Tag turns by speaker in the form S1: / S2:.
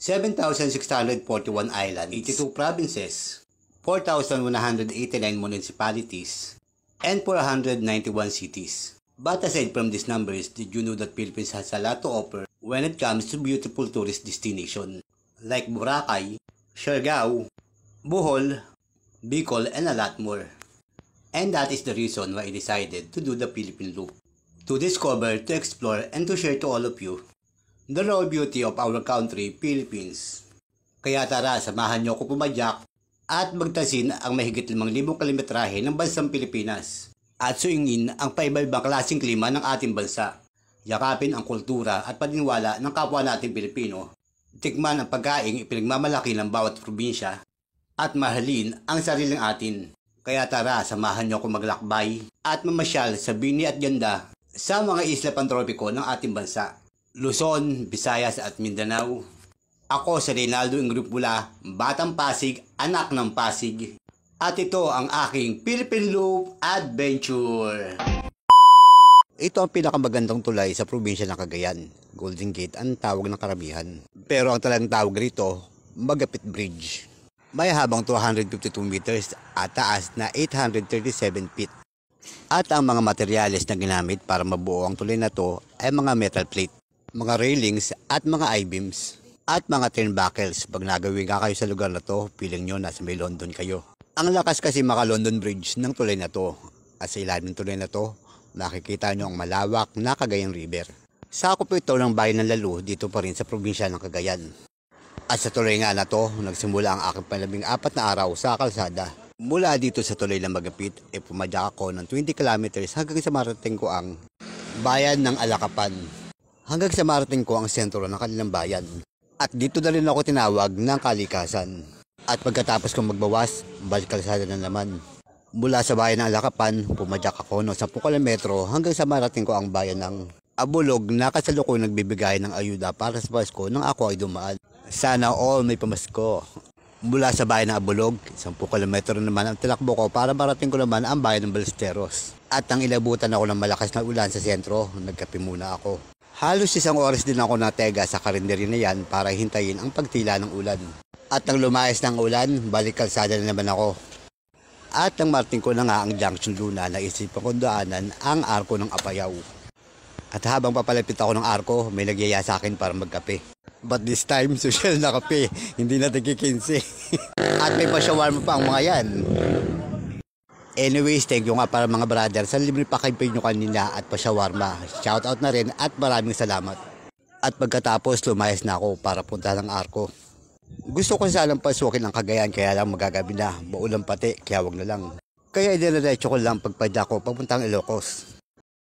S1: 7,641 islands, 82 provinces, 4,189 municipalities, and 491 cities. But aside from these numbers, did you know that Philippines has a lot to offer when it comes to beautiful tourist destinations like Boracay, Siargao, Bohol, Bicol, and a lot more. And that is the reason why I decided to do the Philippine Loop. To discover, to explore, and to share to all of you the raw beauty of our country, Philippines. Kaya tara, samahan niyo ako pumadyak at magtasin ang mahigit 5,000 kilometrahe ng bansang Pilipinas at suingin ang paiba-ibang klaseng klima ng ating bansa. Yakapin ang kultura at paniniwala ng kapwa nating Pilipino. Tikman ang pagkaing ipinagmamalaki ng bawat probinsya at mahalin ang sariling atin. Kaya tara, samahan niyo ako maglakbay at mamasyal sa bini at ganda sa mga isla pantropiko ng ating bansa. Luzon, Visayas at Mindanao. Ako si Reynaldo Ingrupula, Batang Pasig, anak ng Pasig. At ito ang aking Philippine Loop Adventure. Ito ang pinakamagandang tulay sa probinsya ng Cagayan. Golden Gate ang tawag ng karamihan. Pero ang talagang tawag rito, Magapit Bridge. May habang 252 meters at taas na 837 feet. At ang mga materyales na ginamit para mabuo ang tulay na to ay mga metal plate, mga railings at mga I-beams. At mga turnbuckles. Pag nagawin ka kayo sa lugar na to, feeling nyo nasa may London kayo. Ang lakas kasi maka-London Bridge ng tulay na to. At sa ilalim ng tulay na to, nakikita nyo ang malawak na Cagayan River. Sakop ito ng bayan ng Lalu dito pa rin sa probinsya ng Cagayan. At sa tulay nga na to, nagsimula ang aking 14 na araw sa kalsada. Mula dito sa tulay ng Magapit, pumadyak ako ng 20 kilometers hanggang sa marating ko ang bayan ng Alakapan. Hanggang sa marating ko ang sentro ng kanilang bayan. At dito na rin ako tinawag ng Kalikasan. At pagkatapos kong magbawas, balik kalsada na naman. Mula sa bayan ng Alakapan, pumadyak ako ng 10 kilometro hanggang sa marating ko ang bayan ng Abulog na kasalukuyang nagbibigay ng ayuda para sa Pasko nang ako ay dumaan. Sana all may pamasko. Mula sa bayan ng Abulog, 10 kilometro naman ang tinakbo ko para marating ko naman ang bayan ng Ballesteros. At nang ilabutan ako ng malakas na ulan sa sentro, nagkape muna ako. Halos 1 oras din ako natega sa karinderya na yan para hintayin ang pagtila ng ulan. At nang lumayas ng ulan, balik kalsada na naman ako. At nang marating ko na nga ang Junction Luna, naisipan kong daanan ang arko ng Apayao. At habang papalapit ako ng arko, may nagyaya sa akin para magkape. But this time, social na kape, hindi na tig-15. At may pa-shawarma pa ang mga yan. Anyways, thank you nga para mga brother sa libre pakipay nyo kanina at pa-shawarma. Shoutout na rin at maraming salamat. At pagkatapos, lumayas na ako para punta ng arko. Gusto ko sanang pasukin ang Cagayan kaya lang magagabi na, maulan pati kaya wag na lang. Kaya idiniretso ko lang pagpadya ko papuntang Ilocos.